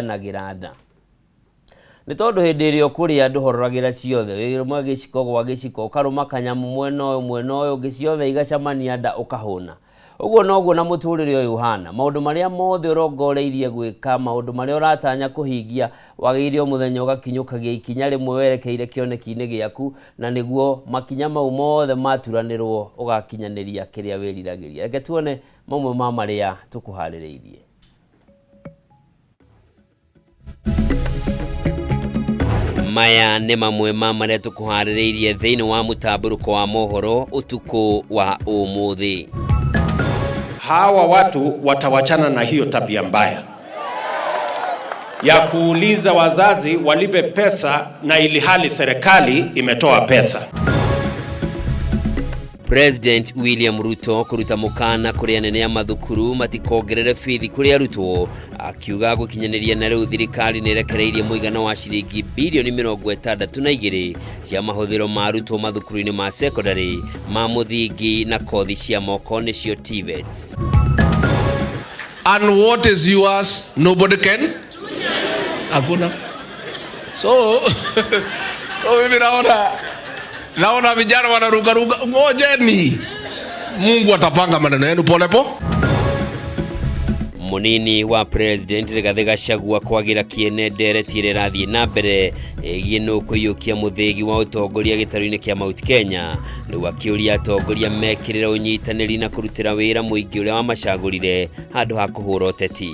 na giranda ni tondu hindi rio kuri andu hororagira ciothe wimwe giciko gwa giciko karuma kanyamu mwena uyu giciothe igacamania nda ukahuna uguo noguo na muturire uyu hana maundu maria mothe urongoreirie gwika maundu maria uratanya kuhingia wagirio muthenya ugakinyukagia ikinya rimwe werekeire kioneki-ini giaku na niguo makinya mau mothe maturanirwo ugakinyaniria kiria wiriragiria reke tuone mamwe ma maria tukuhaririirie. Maya nĩ mamwe ma maria tukuharĩrĩirie thĩinĩ wa mutamburuko wa mohoro utuku wa umuthi. Hawa watu watawachana na hiyo tabia mbaya ya kuuliza wazazi walipe pesa na ilihali serikali imetoa pesa. President William Ruto kuruta mukana kuri anene ya mathukuru matikogerere fithi kuri arutwo akiuga gukinyaniria na riu thirikari nirekereirie muigana wa shilingi bilioni 62 cia mahuthiro ma arutwo mathukuru-ini ma secondary ma muthingi na kothi cia moko nicio TVETs. And what is yours nobody can? Hakuna. So mimi naona vijana wanaruka ngojeni. Mungu atapanga maneno yenu pole pole. Munini wa president Rigathi Gachagua kwagira kienendere tire rathie na mbere gino kuyukia muthigi wa utongoria gitaru-ini kia Mount Kenya ni akiuria atongoria mekirira unyitaniri na kurutira wira muingi uria wa macagurire handu ha kuhura uteti.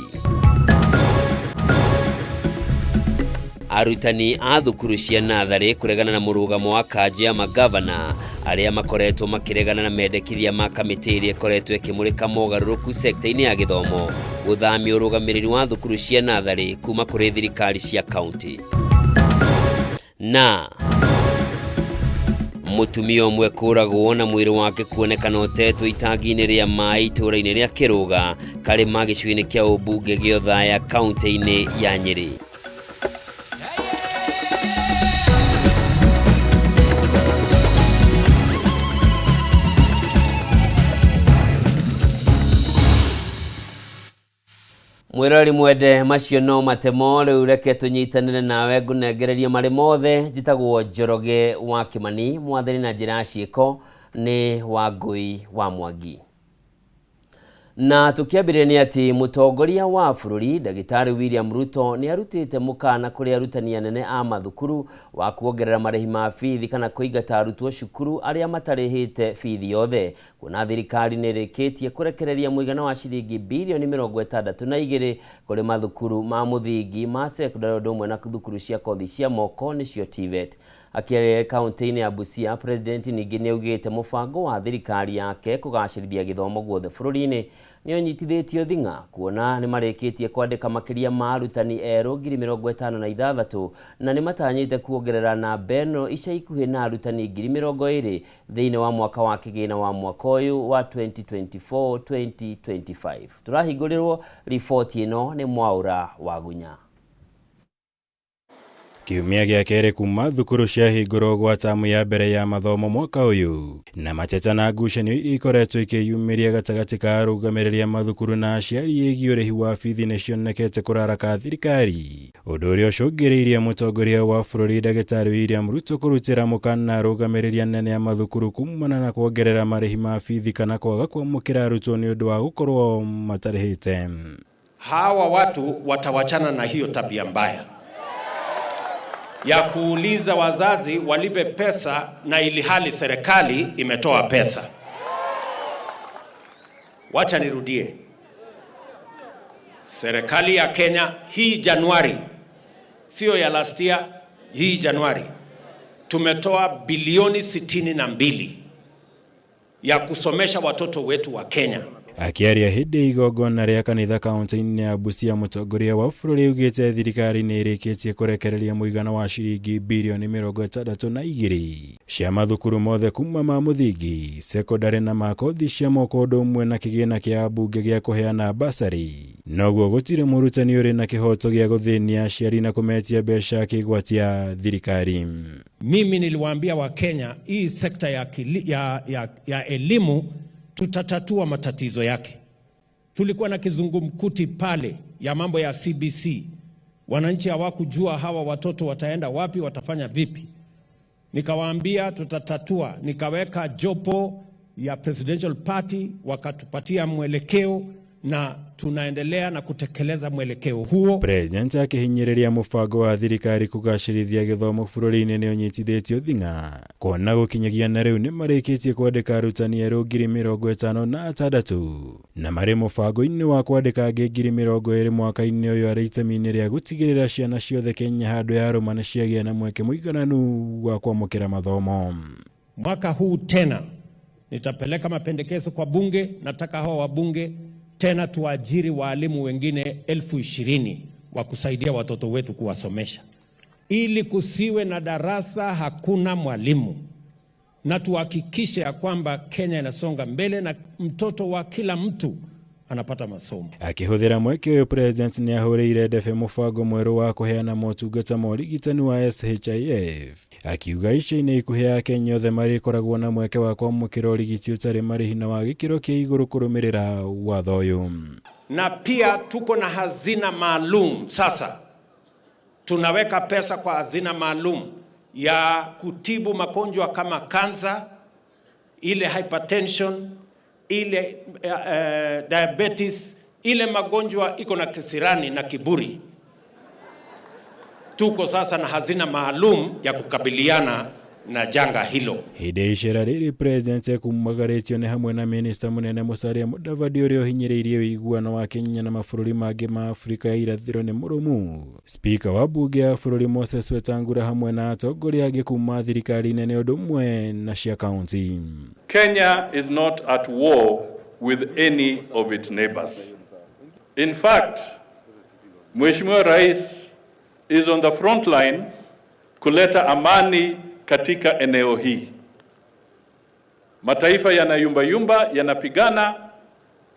Arutani a thukuru cia nathari kuregana na murugamo wa kaji ya magavana aria makoretwo makiregana na mendekithia ma kamiti iria koretwo ikimurika mogaruruku sekta-ini ya githomo guthamia urugamiriri wa thukuru cia nathari kuma kuri thirikari cia county. Na mutumia umwe kuragwo na mwiri wake kuonekana utetwo itangi-ini ria mai itura-ini ria Kiruga karima gicui-ini kia ubunge gio Thaya county-ini ya Nyeri. Mwirori mwende macio no matemo riu reke tunyitanire nawe ngunegererie mari mothe njitagwo Njoroge wa Kimani mwathani na njira ciiko ni Wangui wa Mwangi. Na tukiambire ni ati mutongoria wa bururi Dagitari William Ruto ni arutite mukana kuri arutani anene a mathukuru wa kuongerera marihi ma fithi kana kuigata arutwo cukuru aria matarihite fithi yothe kuna thirikari ni rikitie kurekereria muigana wa shilingi bilioni 62 kuri mathukuru ma muthingi ma secondary ndomwe na thukuru cia kothi cia moko nicio TVET. Akiarĩria kaunti-ini ya Busia, president ningi ni augite mubango wa thirikari yake kugacirithia githomo guothe bururi-ini ni unyitithitio thinga kuona ni marikitie kwandika makiria ma arutani eru 56,000 na ni matanyite kuongerera na beno ica ikuhi na arutani 20,000 thiini wa mwaka wa kigina wa mwaka uyu wa 2024-2025. Turahingũrirwo riboti ino ni Mwaura wa Gunya. Kiumia gĩa kerĩ kuma thukuru cia hingũrwo gwa tamu ya mbere ya mathomo mwaka uyu na machacha na ngucanio iria ikoretwo ikiyumĩria gatagatĩ ka arũgamĩrĩri a mathukuru na aciari ĩgiĩ ũrĩhi wa bithi nĩcionekete kũraraka thirikari, ũndũ ũrĩa ũcũngĩrĩirie mũtongoria wa bũrũri Dagitari William Ruto kũrutĩra mũkana arũgamĩrĩri anene a mathukuru kumana na kuongerera marĩhi ma bithi kana kwaga kwamũkĩra arutwo nĩ ũndũ wa gũkorwo matarĩhĩte. Hawa watu watawachana na hiyo tabia mbaya ya kuuliza wazazi walipe pesa na ilihali serikali imetoa pesa. Wacha nirudie. Serikali ya Kenya hii Januari, sio ya last year, hii Januari tumetoa bilioni 62 ya kusomesha watoto wetu wa Kenya. Akiaria hindi igongona ria kanitha kaunti-ini ya Busia, mutongoria wa bũrũri augite thirikari nĩ ĩrĩkĩtie kũrekereria muigana wa shilingi bilioni 62 cia mathukuru mothe kuma ma muthingi, secondary na ma kothi cia moko ũndũ ũmwe na kĩgĩna kĩa bunge gĩa kũheana basari. Noguo gũtirĩ mũrutani ũrĩ na kĩhoto gĩa gũthĩnia aciari na kũmetia mbeca kĩgwatia thirikari. Mimi niliwaambia wa Kenya hii sekta ya elimu tutatatua matatizo yake. Tulikuwa na kizungumkuti pale ya mambo ya CBC Wananchi hawakujua hawa watoto wataenda wapi, watafanya vipi. Nikawaambia tutatatua, nikaweka jopo ya presidential party, wakatupatia mwelekeo na tunaendelea na kutekeleza mwelekeo huo. President akihinyiriria mubango wa thirikari kugacirithia githomo bururi-ini ni unyitithitio thinga kuona gukinyagia na riu ni marikitie kwandika arutani eru 56,000 na mari mubango-ini wa kwandika angi 20,000 mwaka-ini uyu ari itemi-ini ria gutigirira ciana ciothe Kenya handu ya aruma ni ciagia na mweke muigananu wa kwamukira mathomo. Mwaka huu tena nitapeleka mapendekezo kwa bunge. Nataka hao wabunge tena tuajiri walimu wengine 20,000 wa kusaidia watoto wetu kuwasomesha, ili kusiwe na darasa hakuna mwalimu, na tuhakikishe ya kwamba Kenya inasonga mbele na mtoto wa kila mtu anapata masomo. Akihuthira mweke uyu, president ni ahuriire ndefe mubango mweru wa kuheana motungata ma urigitani wa SHIF, akiuga ica-ini ikuhi ya Kenya othe marikoragwo na mweke wa kwamukira urigiti utari marihi na wa gikiro kia iguru kurumirira watho uyu. Na pia tuko na hazina maalum sasa. Tunaweka pesa kwa hazina maalum ya kutibu magonjwa kama kansa, ile hypertension, ile diabetes, ile magonjwa iko na kisirani na kiburi. Tuko sasa na hazina maalum ya kukabiliana na janga hilo. Hinde icera riri, president kumagaritio ni hamwe na minister munene Musalia Mudavadi uria uhinyiriirie uiguano wa Kenya na mabũrũri mangĩ ma Afrika ya irathĩro ni mũrũmu. Speaker wa bunge ya bũrũri Moses Wetangula hamwe na atongoria angĩ kuma thirikari-inĩ nĩ ũndũ ũmwe na cia kaunti. Kenya is not at war with any of its neighbors. In fact, Mheshimiwa Rais is on the front line kuleta amani katika eneo hii. Mataifa yanayumba yanapigana,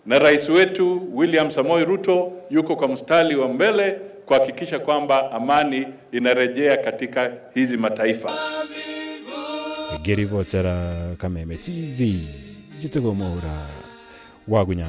na rais wetu William Samoei Ruto yuko kwa mstari wa mbele kuhakikisha kwamba amani inarejea katika hizi mataifa. Gerivotera Kameme TV, jitego Mohoro wagunya.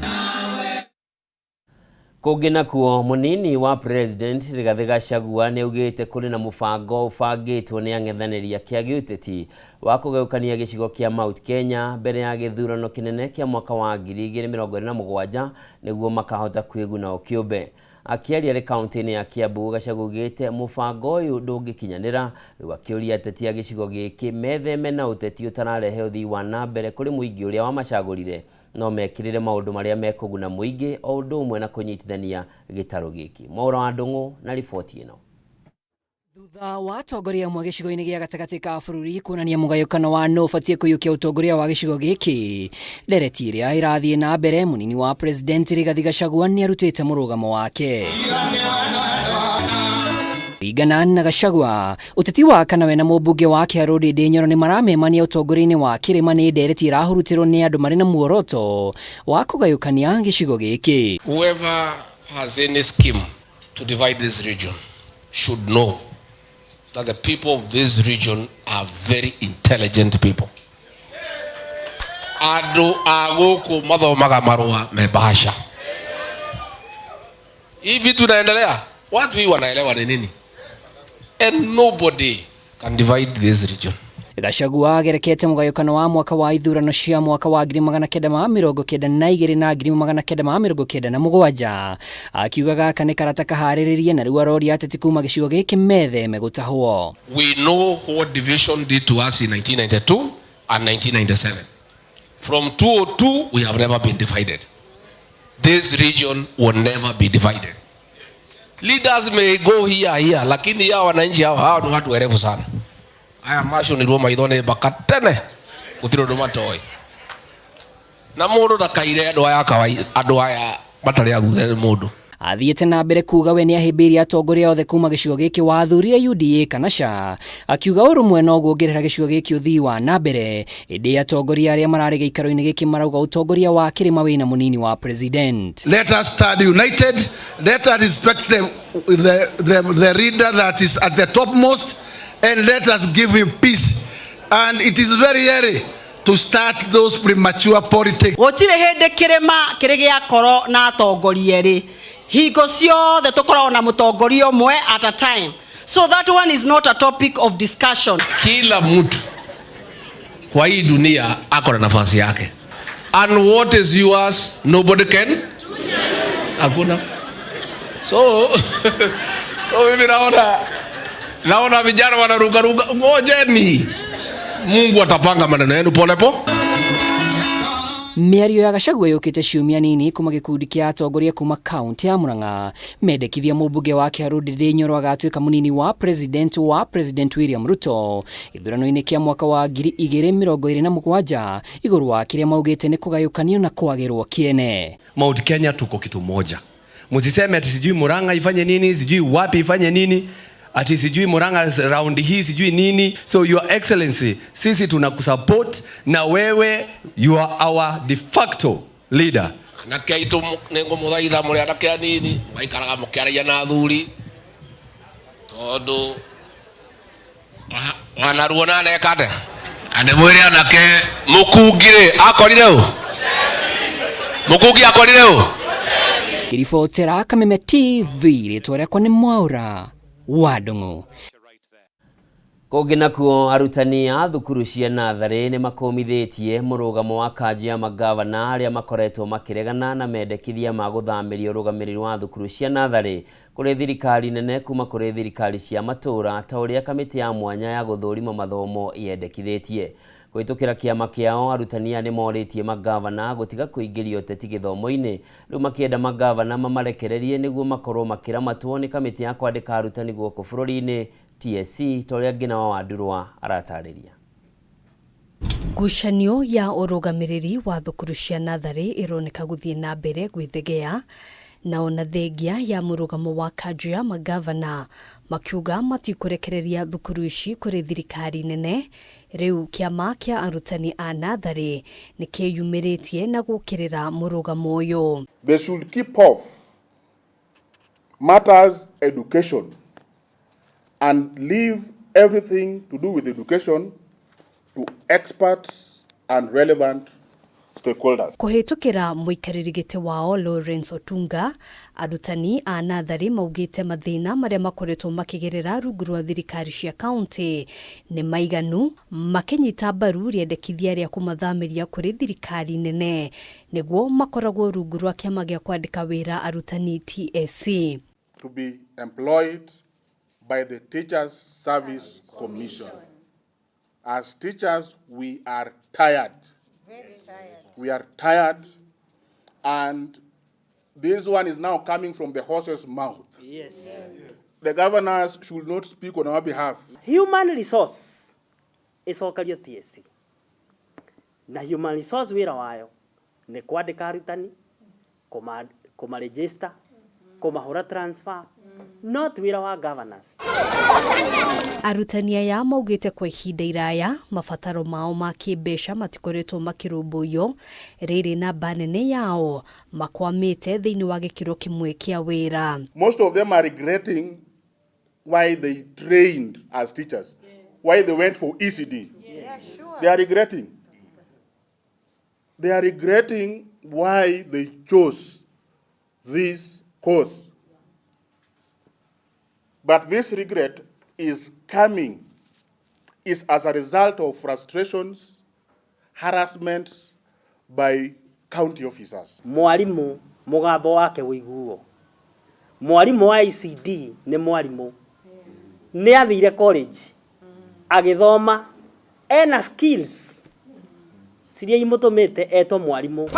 Kugina kuo munini wa president Rigathi Gachagua ni ugite kuri na mubango ubangitwo ni ang'ethaniria kia giuteti wa kugeukania gicigo kia Mount Kenya mbere ya githurano kinene kia mwaka wa 2027 niguo makahota kwiguna ukiumbe. Akiaria ri kaunti-ini ya Kiambu, Gachagua ugite mubango uyu ndungikinyanira riu akiuria ateti a gicigo giki metheme na uteti utararehe uthii wa na mbere kuri muingi uria wa macagurire no mekirire maundu maria mekuguna muingi o undu umwe na kunyitithania gitaro giki. Mohoro wa Ndung'u na riboti ino. Thutha wa atongoria amwe gĩcigo-inĩ gĩa gatagatĩ ka bũrũri kuonania mũgayũkano wa no ũbatiĩ kũiyũkia ũtongoria wa gĩcigo gĩkĩ, ndereti ĩrĩa ĩrathiĩ na mbere, mũnini wa president Rigathi Gachagua nĩ arutĩte mũrũgamo wake. Ringana na Gachagua, ũteti wa kana na mũmbunge wa Kiharu Ndindi Nyoro nĩ maramemania ũtongoria-inĩ wa kĩrĩma nĩ ndereti ĩrahurutirwo nĩ andũ marĩ na muoroto wa kũgayũkania gĩcigo gĩkĩ. Whoever has any scheme to divide this region should know that the people of this region are very intelligent people. Adu aguku mathomaga marua mebasha. Hivi tunaendelea, watu hii wanaelewa ni nini? And nobody can divide this region. Gachagua agerekete mũgayũkano wa mwaka wa ithurano cia mwaka wa 1992 na 1997, akiuga gaka nĩ karata kaharĩrĩrie na rĩu aroria ateti kuma gĩcigo gĩkĩ metheme gũtahwo. We know what division did to us in 1992 and 1997. From 2002 we have never been divided. This region will never be divided. Leaders may go here, lakini ya wananchi hao ni watu werevu sana. Aya masho ni Roma idone bakatene gutiro ndo matoi na mundu ndakaire andu aya kawaida andu aya batari athuthe mundu. Athiĩte na mbere kuga we nĩ ahĩmbĩirie atongoria othe kuma gĩcigo gĩkĩ wathurire UDA kana SHA, akiuga ũrũmwe no guongerera gĩcigo gĩkĩ ũthii wa na mbere, ĩndĩ atongoria arĩa mararĩ gĩikaro-inĩ gĩkĩ marauga ũtongoria wa kĩrĩma wĩna mũnini wa president. Let us stand united. Let us respect the leader that is at the topmost, and let us give him peace. And it is very early to start those premature politics. Gotire hende kirema kirege akoro na atongoria ri hingo ciothe tukoragwo na mutongoria umwe at a time, so that one is not a topic of discussion. Kila mtu kwa hii dunia ako na nafasi yake, and what is yours nobody can. Hakuna. So mimi naona vijana wanaruka, ngojeni Mungu atapanga maneno yenu pole pole. Miario ya Gachagua yukite ciumia nini kuma gikundi kia atongoria kuma kaunti ya Murang'a mendekithia mũmbunge wake Harũndĩrĩ Nyoro agatuĩka mũnini wa President William Ruto ithurano-inĩ kia mwaka wa 2027 igũrũ wa kĩrĩa maugĩte nĩ kũgayũkanio na kwagĩrwo kiene. Mount Kenya tuko kitu moja. Msiseme ati sijui Murang'a ifanye nini, sijui wapi ifanye nini, ati sijui Murang'a round hii sijui nini. So your excellency, sisi tunakusupport na wewe you are our de facto leader. Na kaitu nengo muthaitha muri anake nini maikaraga mukiaragia na thuri tondu wanaruona nekate ande mwire anake mukungire akorire u mukungi akorire u. Kiribotera Kameme TV ritwa rĩakwa nĩ Mwaura wa Ndung'u. Kũngĩ nakuo arutani a thukuru cia natharĩ nĩ makomithitie mũrũgamo wa kanji ya magavana arĩa makoretwo makĩregana na mendekithia ma gũthamĩria ũrũgamĩrĩri wa thukuru cia natharĩ kũrĩ thirikari nene kuma kũrĩ thirikari cia matũũra ta ũrĩa kamĩtĩ ya mwanya ya gũthũrima mathomo yendekithĩtie. Kũhĩtũkĩra kĩama kĩao arutani nĩ morĩtie magavana gũtiga kũingĩria ũteti gĩthomo-inĩ, rĩu makĩenda magavana mamarekererie nĩguo makorwo makĩramatwo nĩ kamĩtĩ ya kwandĩka arutani gũkũ bũrũri-inĩ TSC torĩa Ngina wa Wandurwa aratarĩria. Ngucanio ya ũrũgamĩrĩri wa thukuru cia natharĩ ĩroneka gũthiĩ na mbere gwĩthegea na ona thengia ya mũrũgamo wa kanjũ ya magavana makiuga matikũrekereria thukuru ici kũrĩ thirikari nene. Rĩu kĩama kĩa arutani a natharĩ nĩ kĩyumĩrĩtie na gũkĩrĩra mũrũgamo ũyũ. They should keep off matters education and leave everything to do with education to experts and relevant stakeholders. Kũhĩtũkĩra mũikarĩri gĩtĩ wao Lawrence Otunga, arutani a natharĩ maugĩte mathĩna marĩa makoretwo makĩgerera rungu rwa thirikari cia kaunti nĩ maiganu, makĩnyita mbaru rĩendekithia rĩa kũmathamĩria kũrĩ thirikari nene nĩguo makoragwo rungu rwa kĩama gĩa kwandĩka wĩra arutani TSC. To be employed by the Teachers Service Commission. As teachers, we are tired. Very tired. We are tired, and this one is now coming from the horse's mouth. Yes. The governors should not speak on our behalf. Human resource is okario TSC. Na human resource wira wayo ni kwandika arutani, kuma register, kumahora transfer, not wira wa governors. Arutani aya maugĩte kwa ihinda iraya mabataro mao ma kĩmbeca matikoretwo makĩrũmbũiyo, rĩrĩ namba nene yao makwamĩte thĩinĩ wa gĩkĩro kĩmwe kĩa wĩra. Most of them are regretting why they trained as teachers, why they went for ECD. Yeah, sure. They are regretting. They are regretting why they chose this course. But this regret is as a result of frustrations, harassment by county officers. Mwalimu mugambo wake wiguo. Mwalimu wa ICD ni mwalimu. Ni athire college. Agithoma ena skills. Siria imutumite eto mwalimu.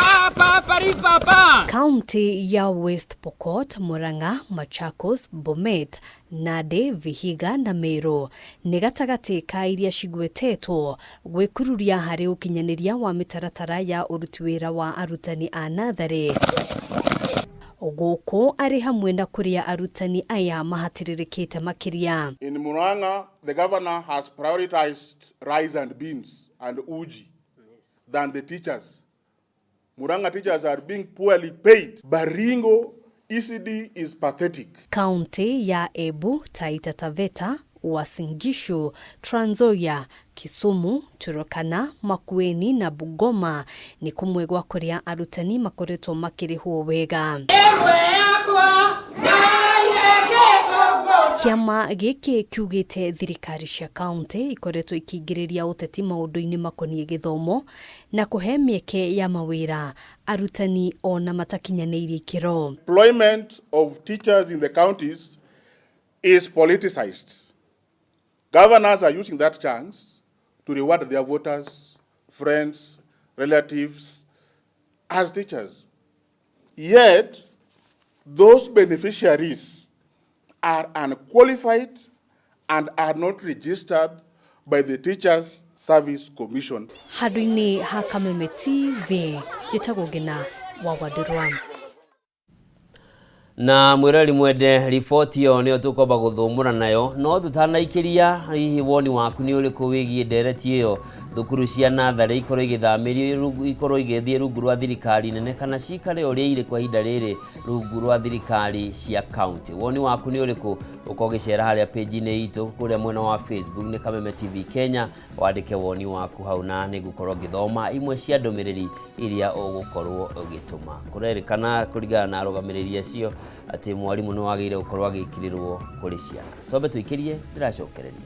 County ya West Pokot, Murang'a, Machakos, Bomet, Nandi, Vihiga na Meru nĩ gatagati ka iria cigwetetwo gwĩkururia harĩ ũkinyanĩria wa mĩtaratara ya ũruti wĩra wa arutani a natharĩ. Gũkũ arĩ hamwe na kũrĩa arutani aya mahatĩrĩrĩkĩte makĩria. In Murang'a, the governor has prioritized rice and beans and uji than the teachers. Murang'a teachers are being poorly paid. Baringo ECD is pathetic. County ya Embu, Taita Taveta, Uasin Gishu, Trans Nzoia, Kisumu, Turkana, Makueni na Bungoma ni kumwe gwa kuria arutani makoretwo makirihwo wega. Kiama giki kiugite thirikari cia kaunti ikoretwo ikingiriria uteti maundu-ini makonie githomo na kuhe mieke ya mawira arutani ona matakinyaneirie kiro. Employment of teachers in the counties is politicized. Governors are using that chance to reward their voters, friends, relatives as teachers. Yet, those beneficiaries are unqualified and are not registered by the Teachers Service Commission. Haduini ha Kameme TV, jitagwo Gina wa Wadirwa. Na mwirari mwende ripoti yo ni tukoba guthumura nayo no tutanaikiria hihi woni waku ni uri kuwigie ndereti iyo thukuru cia nathari ikoro igithamirio ikoro igithie rungu rwa thirikari nene kana cikare uri ire kwa hinda riri rungu rwa thirikari cia county. Woni waku ni uriku ukogicera haria page ni itu kuria mwena wa Facebook ni Kameme TV Kenya, wandike woni waku hau na ni gukorwo ngithoma imwe cia ndomereri iria ugukorwo ugituma kurerikana kurigana na arugamiriri acio ati mwarimu no wagire gukorwo agikirirwo kuri ciana. Twambe tuikirie ndiracokereria.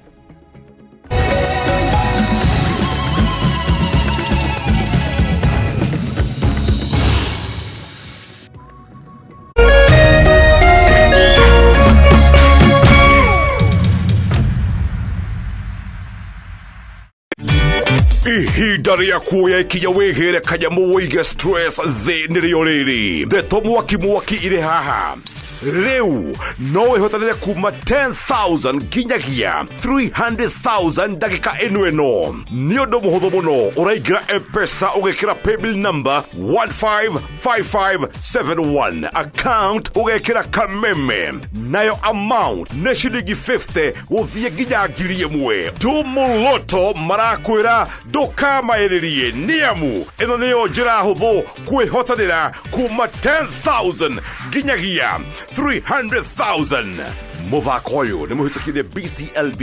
Ihinda rĩa kuoya ikinya wĩgĩre kanyamu wĩige stress thĩ nĩrĩo rĩrĩ. Ndeto mwaki irĩ haha. Rĩu no wĩhotanĩre kuma 10,000 nginyagia 300,000 ndagĩka ĩno. Nĩ ũndũ mũhũthũ mũno, ũraingĩra M-Pesa ũgekĩra paybill number 155571, account ũgekĩra Kameme, nayo amount nĩ ciringi 50 gũthiĩ nginya 1,000. Tumuloto marakwĩra ndũkamaĩrĩrie nĩamu ĩno nĩyo njĩra hũthũ kwĩhotanĩra kuma 10,000 nginyagia 300,000. Muthako uyu ni muhitukirie BCLB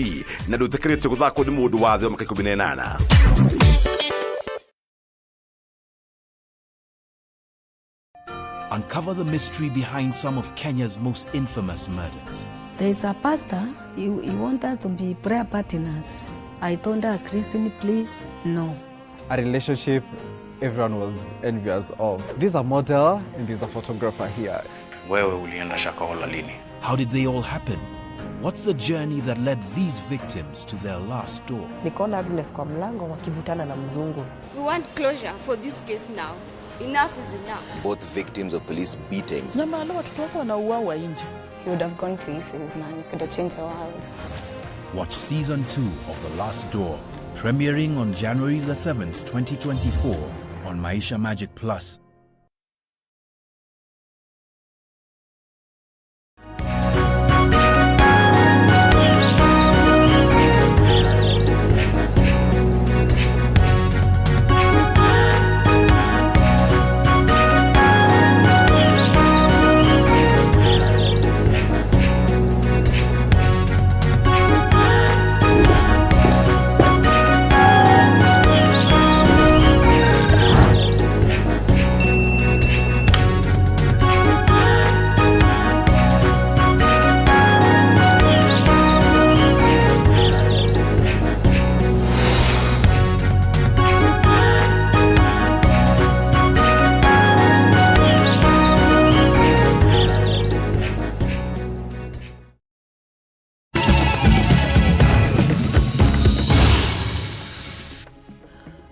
na ndutekerete guthako ni mundu wa thĩ wa 18. Uncover the mystery behind some of Kenya's most infamous murders. There's a pastor, he wants us to be prayer partners. I told her, Christine, please, no. A relationship everyone was envious of. This is a model and there's a photographer here. Wewe ulienda Shakahola lini? How did they all happen? What's the journey that led these victims to their last door? Nikaona Agnes kwa mlango wakivutana na mzungu. We want closure for this case now. Enough is enough. Both victims of police beatings. Na maana watoto wako wanauawa nje. You would have gone places, man. You could have changed the world. Watch season 2 of The Last Door, premiering on January the 7th, 2024 on Maisha Magic Plus.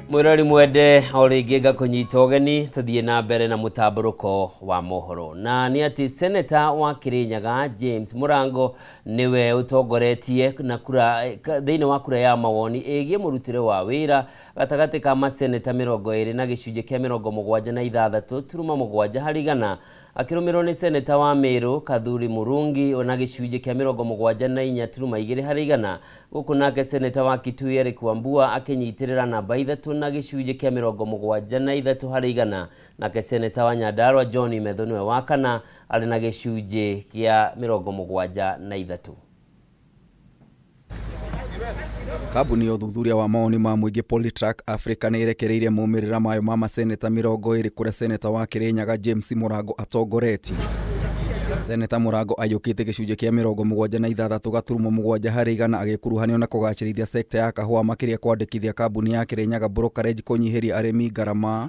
Mwirari mwende oringiga kunyita ugeni tuthie na mbere na mutamburuko wa mohoro. Na ni ati seneta wa Kirinyaga James Murango niwe utongoretie na kura thiini wa kura ya mawoni egie murutire wa wira gatagati ka maseneta 20 na gicunje kia 76 turuma 7 hari igana akirumirwo ni seneta wa Meru Kathuri Murungi ona gicunje kia 74 turuma 2 hari igana guku nake seneta wa Kitui Eric Wambua akinyitirira namba 3 na gicunje kia 73 hari igana nake seneta wa Nyandarua John Methonwe wa kana ari na gicunje kia 73. Kabuni ya uthuthuria wa maoni ma muingi Polytrack Africa nĩ irekereirie maumĩrĩra mayo ma maseneta 20 kũrĩa seneta wa Kirinyaga James Mũrango atongoretie. Seneta Mũrango aiyũkĩte gĩcunjĩ kĩa 76.7 harĩ 100 agĩkuruhanio na kũgacĩrithia sekta ya kahũa makĩria kwandĩkithia kambuni ya Kirinyaga brokerage kũnyihiria arĩmi ngarama,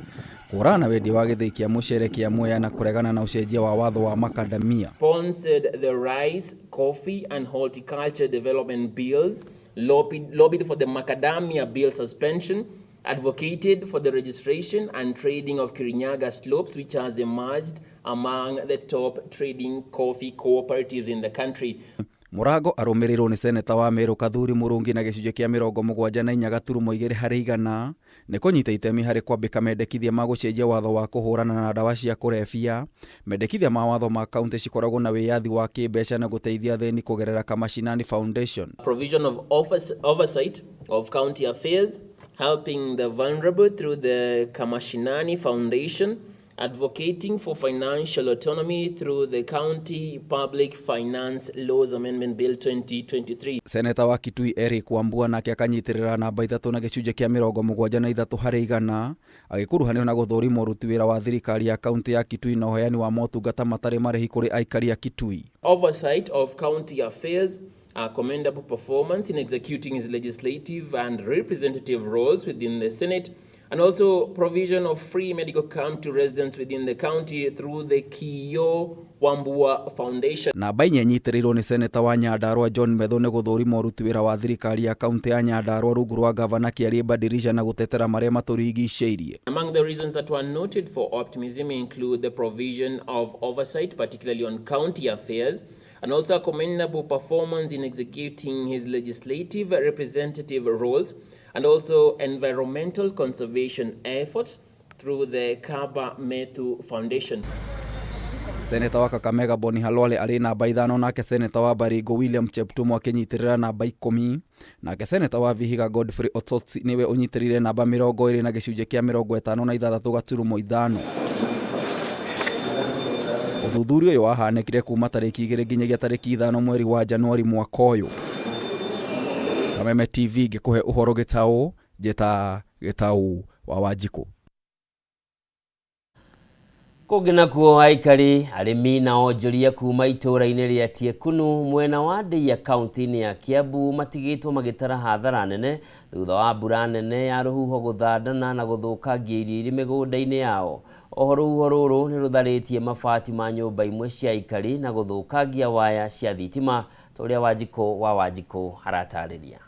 kũrana na wendia wa gĩthĩi kĩa mũcere kĩa Mwea na kũregana na ũcenjia wa watho wa macadamia. Sponsored the rice, coffee and horticulture development bills, lobbied for the macadamia bill suspension, advocated for the registration and trading of Kirinyaga slopes, which has emerged among the top trading coffee cooperatives in the country. Mũrango arũmĩrĩirwo nĩ seneta wa Meru Kathuri Mũrungi na gĩcunjĩ kĩa 74.2 harĩ 100 nĩ kũnyita itemi harĩ kwambĩka mendekithia ma gũcenjia watho wa kũhũrana na ndawa cia kũrebia, mendekithia ma watho ma kaunti cikoragwo na wĩyathi wa kĩmbeca na gũteithia thĩni kũgerera Kamashinani Foundation. Provision of oversight of county affairs, helping the vulnerable through the Kamashinani Foundation, advocating for financial autonomy through the County Public Finance Laws Amendment Bill 2023. Seneta wa Kitui Eric Wambua nake akanyitirĩra namba 3 na gĩcunjĩ kĩa 73 harĩ 100 agĩkuruhanio na gũthũrimwo ũruti wĩra wa thirikari ya kaunti ya Kitui na ũheani wa motungata matarĩ marĩhi kũrĩ aikari a Kitui. Oversight of county affairs, commendable performance in executing his legislative and representative roles within the Senate, and also provision of free medical camp to residents within the county through the Kiyo Wambua Foundation. Namba 4 nyitirĩirwo nĩ seneta wa Nyandarua John Metho nĩ gũthũrimwo ũruti wĩra wa thirikari ya kaunti ya Nyandarua rungu rwa gavana Kĩarĩba Dirisha na gũtetera marĩa matũrigicĩirie. Among the reasons that were noted for optimism include the provision of oversight, particularly on county affairs, and also a commendable performance in executing his legislative representative roles, and also environmental conservation efforts through the Kaba Metu Foundation. Seneta wa Kakamega Boni Halwale arĩ namba 5 nake seneta wa Baringo William Cheptum akĩnyitĩrĩra namba 10 nake seneta wa Vihiga Godfrey Otsotsi niwe ũnyitĩrĩire namba 20 na gĩcunjĩ kĩa 56.5. Ũthuthuria ũyũ wahanĩkire kuma tarĩki 2 nginyagia tarĩki 5 mweri wa Januari mwaka ũyũ. Kameme TV ngĩkũhe ũhoro gĩtaũ njeta gĩtaũ wa Wanjikũ. Kũngĩ nakuo aikari arĩmi na onjoria kuma itũũra-inĩ rĩa Tiekunu mwena wa Ndeiya kaunti-inĩ ya Kiambu matigĩtwo magĩtara hathara nene thutha wa mbura nene ya rũhuho gũthandana na gũthũkangia irio irĩ mĩgũnda-inĩ yao. Rũhuho rũrũ nĩ rũtharĩtie mabati ma nyũmba imwe cia aikari na gũthũkangia waya cia thitima, tũrĩa Wanjikũ wa Wanjikũ haratarĩria.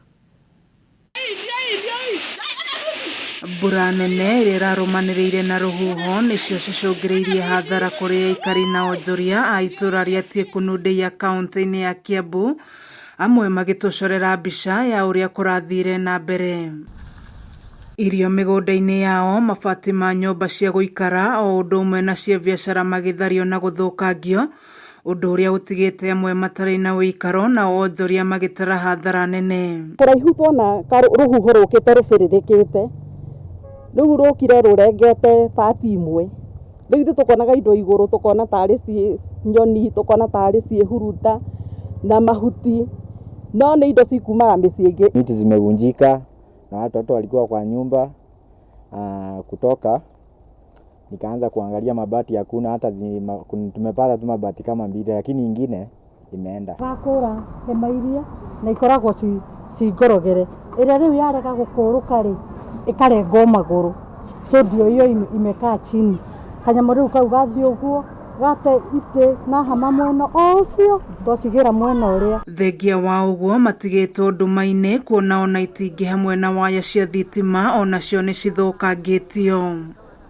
Mbura nene ĩrĩa ĩrarũmanĩrĩire na rũhuho nĩcio cicũngĩrĩirie hathara kũrĩ aikari na onjoria a itũũra rĩa Tiekunu Ndeiya kaunti-inĩ ya Kiambu, amwe magĩtũcorera mbica ya ũrĩa kũrathire na mbere. Irio mĩgũnda-inĩ yao, mabati ma nyũmba cia gũikara o ũndũ ũmwe na cia biacara magĩthario na gũthũkangio, ũndũ ũrĩa ũtigĩte amwe matarĩ na ũikaro na onjoria magĩtara hathara nene. Kũraihu tuona rũhuho rũkĩte rũbĩrĩrĩkĩte, rĩu rũkire rũrengete pati imwe, rĩu ithuĩ tũkonaga indo igũrũ, tũkona tarĩ nyoni, tũkona tarĩ ciĩhuruta na mahuti, no nĩ indo cikumaga mĩciĩ ĩngĩ. Miti zimevunjika na watoto walikuwa kwa nyumba. Kutoka nikaanza kuangalia mabati hakuna, hata tumepata tu mabati kama 2 lakini ingine imeenda. Rakũra hema iria na ikoragwo cingorogere, ĩrĩa rĩu yarega gũkũrũka rĩ ĩkarengwo magũrũ, so ndio iyo imekaa chini, kanyamũ rĩu kau gathiĩ ũguo gate ite na hama mwena ũcio twacigĩra mwena ũrĩa. Thengia wa ũguo matigĩtwo nduma-inĩ kuona ona itingĩ hamwe na waya cia thitima onacio nĩ cithũkangĩtio.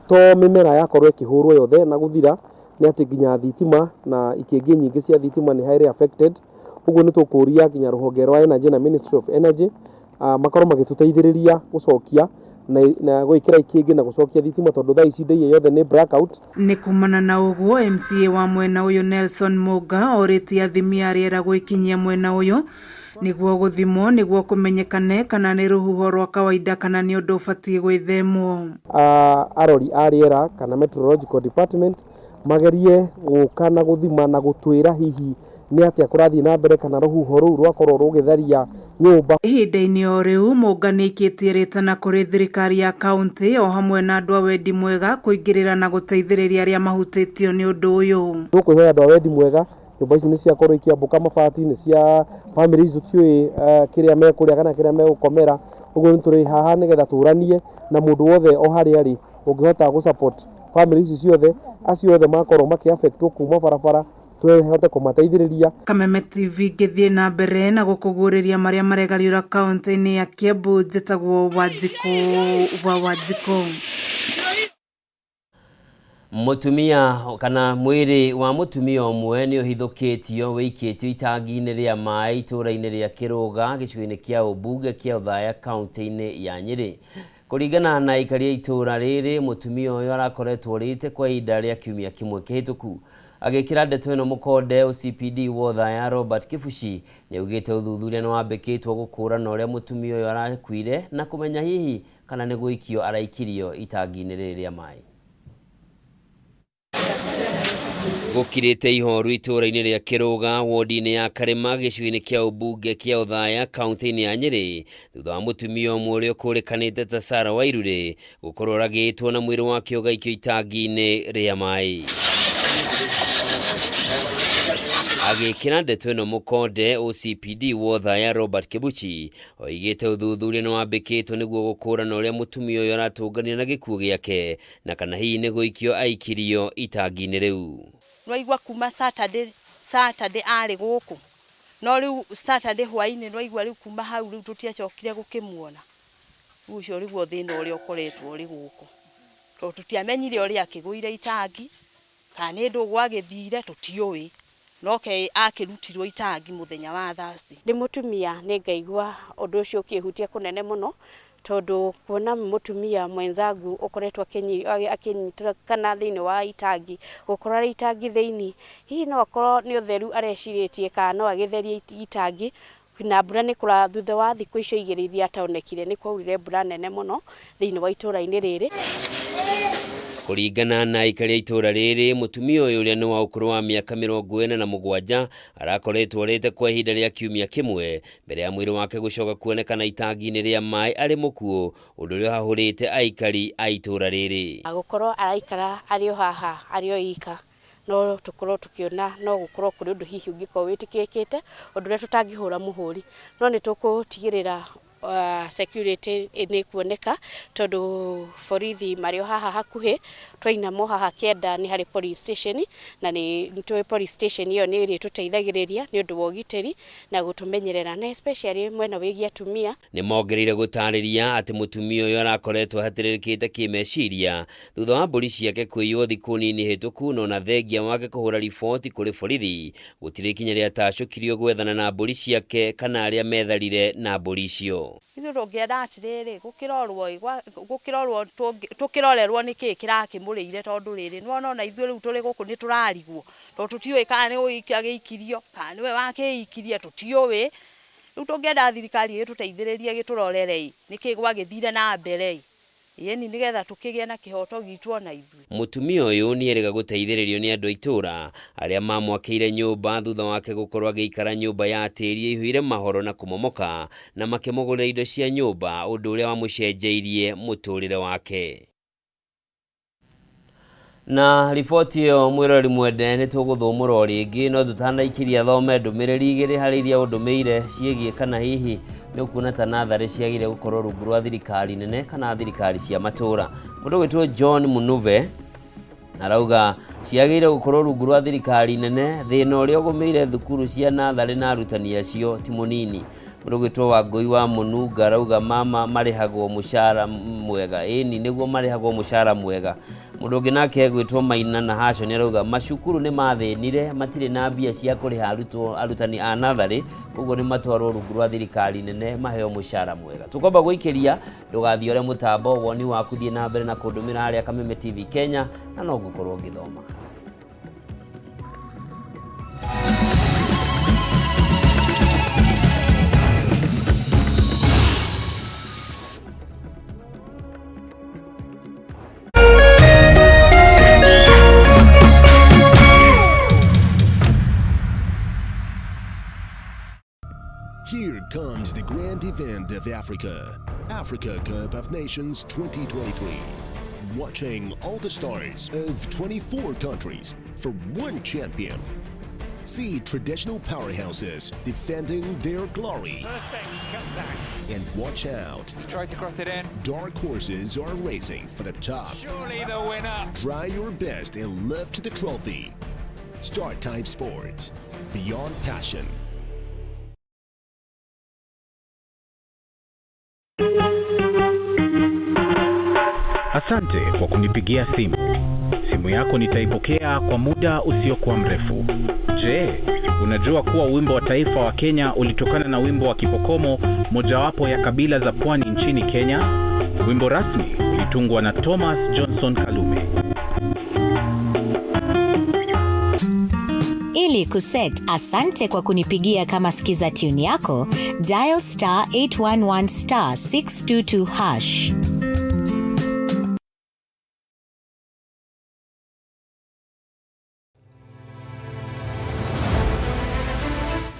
To mĩmera yakorwo ĩkĩhũrwo yothe na gũthira nĩ atĩ nginya thitima na ikĩngĩ nyingĩ cia thitima nĩ highly affected. Ũguo nĩ tũkũria nginya rũhonge rwa energy na Ministry of Energy makorwo magĩtũteithĩrĩria gũcokia na gwĩkĩra ikĩngĩ na gũcokia thitima tondũ thaa ici Ndeiya yothe nĩ blackout. Nĩ kumana na ũguo MCA wa mwena ũyũ Nelson Mũga orĩtie athimi a rĩera gwĩkinyia mwena ũyũ nĩguo gũthimwo nĩguo kũmenyekane kana nĩ rũhuho rwa kawaida kana nĩ ũndũ ũbatiĩ gwĩthemwo. Arori a rĩera kana meteorological department magerie gũka na gũthima na gũtwĩra hihi nĩ atĩa kũrathiĩ na mbere kana rũhuho rũu rwakorwo rũgĩtharia nyũmba. Ihinda-inĩ o rĩu mũnganĩkĩtie rĩtana kũrĩ thirikari ya kaunti o hamwe na andũ a wendi mwega kũingĩrĩra na gũteithĩrĩria arĩa mahutĩtio nĩ ũndũ ũyũ. Tũkwĩhoya andũ a wendi mwega, nyũmba ici nĩ ciakorwo ikiambũka mabati, nĩ cia family ici tũtiũĩ kĩrĩa mekũrĩa kana kĩrĩa megũkomera. Ũguo nĩ tũrĩ haha nĩgetha tũranie na mũndũ wothe o harĩa arĩ ũngĩhota gũ-support family ici ciothe, acio othe makorwo maki-affectwo kuma barabara, tuhote kũmateithĩrĩria. Kameme TV ngĩthiĩ na mbere na gũkũgũrĩria marĩa maregariũra kaunti-inĩ ya Kiambu, njĩtagwo Wanjiko. Mutumia kana mwiri wa mutumia omwe ni uhithukitio wikitio itangi-ini ria mai itura-ini ria Kiruga gicigo-ini kia Ubunge kia Uthaya kaunti-ini ya Nyeri. Kuringana na ikaria itura riri, mutumia uyu arakoretwo rite kwa ihinda ria kiumia kimwe kihituku. Agikira ndeto ino mukonde OCPD wa Uthaya Robert Kifushi niaugite uthuthuria ni wambikitwo gukũrana uria mutumia uyu arakuire na kumenya hihi kana ni guikio araikirio itangi-ini riri ria mai. Gukirite ihoru itura-ini ria Kiruga wodi-ini ya Karema gicigo-ini kia Ubunge kia Uthaya kaunti-ini ya Nyeri thutha wa mutumia omwe uria ukurikanite ta Sarah Wairure gukorwo ragitwo na mwiri wake ugaikio itangi-ini ria mai. Agikira ndeto ino mukonde OCPD wa Uthaya Robert Kibuchi oigite uthuthuria ni wambikitwo niguo gukũrana uria mutumia uyu aratũngania na gikuo giake na kana hihi ni guikio aikirio itangi-ini riu. Nwaigua kuma Saturday ari guku no riu Saturday hwaini nwaigua riu kuma hau riu tutiacokire gukimuona ucio riguo thina uria ukoretwo ri guku to tutiamenyire uria akiguire itangi kana ndu gwagithire tutiui noke akirutirwo itangi muthenya wa Thursday. Ndi mutumia ni ngaigua undu ucio ukihutia kunene muno tondu kuona mutumia mwenzangu ukoretwo akinyitira kana thiini wa itangi gukorora itangi thiini hihi no akorwo ni utheru areciretie kana no agitherie itangi na mbura ni kura thutha wa thiku icio igiri iria ataonekire ni kwaurire mbura nene muno thiini wa itura-ini riri. Kuringana na ikaria itura riri, mutumia uyu uria ni wa ukuru wa miaka 47 arakoretwo rite kwa ihinda ria kiumia kimwe mbere ya mwiri wake gucoka kuonekana itangi-ini ria mai ari mukuo undu uria hahurite aikari a itura riri. Agukorwo araikara ari o haha ari o ika no tukorwo tukiona no gukorwo kuri undu hihi ungikorwo witikikite undu uria tutangihura muhuri no ni tukutigirira security ni kuoneka tondu borithi mario haha hakuhi twainamo haha kienda ni hari police station na ni twe police station iyo ni iri tuteithagiriria ni undu wa ugiteri na gutumenyerera na especially mwena wigi atumia. Ni mongereire gutariria ati mutumia uyu arakoretwo hatiririkite kimeciria thutha wa mburi ciake kuiywo thiku nini hituku no na thengia wake kuhura riboti kuri borithi gutire kinya ria tacukirio gwethana na mburi ciake kana aria metharire na mburi icio. Ithu rungenda atiriri tukirorerwo niki kirakimurire tondu riri nwona na ithu riu turi guku ni turarigwo to tutiui kana ni uikiagiikirio kana niwe wakiikirie tutiui riu tungenda thirikari ituteithiririe giturorere niki gwagithire na mbere yeni nigetha tukigie na kihoto gitu na ithu. Mutumia uyu ni erega guteithiririo ni andu a itura aria mamwakire nyumba thutha wake gukorwo agiikara nyumba ya tiri ihuire mahoro na kumomoka na makimugurira indo cia nyumba undu uria wamucenjeirie muturire wake. Na riboti yo mwirori mwende ni tuguthumura ringi no tutanaikiria thome ndumiriri igiri hari iria undumeire ciegie kana hihi ni ukuna ta nathari ciagire gukorwo rungu rwa thirikari nene kana thirikari cia matura. Mundu witwo John Munuve arauga ciagire gukorwo rungu rwa thirikari nene thina uria ugumeire thukuru cia nathari na arutani acio ti munini. Mundu witwo Wangui wa Mununga arauga mama marihagwo mushara mwega eni niguo marihagwo mushara mwega. Mundu ungi nake gwitwo Maina na Hasho ni arauga macukuru ni mathinire matire na mbia cia kuriha arutani a nathari uguo ni matwarwo rungu rwa thirikari nene maheo mushara mwega. Tukomba guikiria ndugathiore mutambo woni waku thie na mbere na kundumira haria Kameme TV Kenya na no gukorwo ngithoma. Here comes the grand event of Africa, Africa Cup of Nations 2023. Watching all the stars of 24 countries for one champion. See traditional powerhouses defending their glory. Perfect cutback. And watch out. He tried to cross it in. Dark horses are racing for the top. Surely the winner. Try your best and lift the trophy. Start Time Sports. Beyond passion. Asante kwa kunipigia simu. Simu yako nitaipokea kwa muda usiokuwa mrefu. Je, unajua kuwa wimbo wa taifa wa Kenya ulitokana na wimbo wa Kipokomo, mojawapo ya kabila za pwani nchini Kenya? Wimbo rasmi ulitungwa na Thomas Johnson Kalume. Ili kuset asante kwa kunipigia kama skiza tune yako, dial *811 *622#.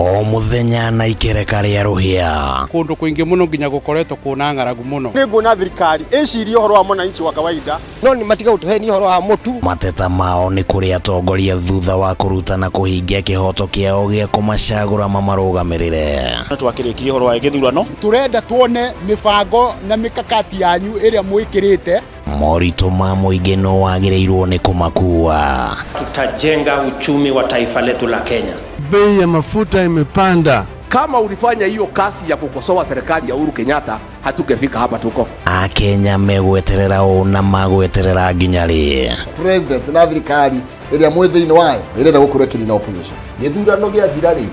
O muthenya na ikereka ria ruhia kundu kwingi muno nginya gukoretwo kuna ng'aragu muno ninguna thirikari icirie uhoro wa mwananchi wa kawaida no ni matiga utuheni uhoro wa mutu. Mateta mao ni kuri atongoria thutha wa kurutana kuhingia kihoto kiao gia kumacagura mamarugamirire. Twakirikirie uhoro wa githurano turenda tuone mibango na mikakati yanyu iria mwikirite. Morito ma muingi no wagireirwo ni kumakua. Tutajenga uchumi wa taifa letu la Kenya. Bei ya mafuta imepanda. Kama ulifanya hiyo kasi ya kukosoa serikali ya Uhuru Kenyatta, hatungefika hapa tuko. Akenya megweterera na magweterera nginyari. President na thirikari iria mwithini wayo irenda gukurekiri na opposition. Githurano gia thirari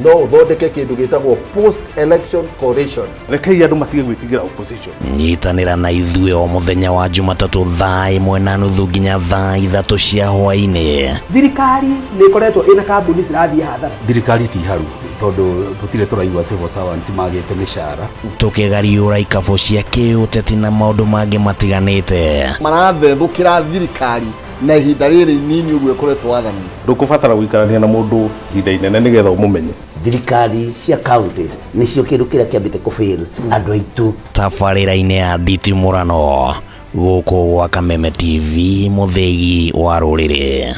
no thondeke kindu gitagwo post election coalition. Rekei andu matige gwitigira opposition. Nyitanira na ithuĩ o muthenya wa Jumatatu thaa 1:30 nginya thaa 3 cia hwaĩ-inĩ. Thirikari nĩ ikoretwo ina kambuni cirathie hathara. Thirikari ti haru tondu tutire turaigua civil servants magite mishara. Tukigariũra ikabo cia kĩũteti na maũndũ mangĩ matiganĩte. Marathethũkĩra thirikari na ihinda rĩrĩ inini ũguo ĩkoretwo wathani. Ndũkũbatara gũikarania na mũndũ ihinda inene nĩgetha ũmũmenye. Thirikari cia counties nĩcio kĩndũ kĩrĩa kĩambĩte kũfail andũ aitũ. Tabarĩra-inĩ ya nditimũrano gũkũ gwa Kameme TV, mũthegi wa rũrĩrĩ.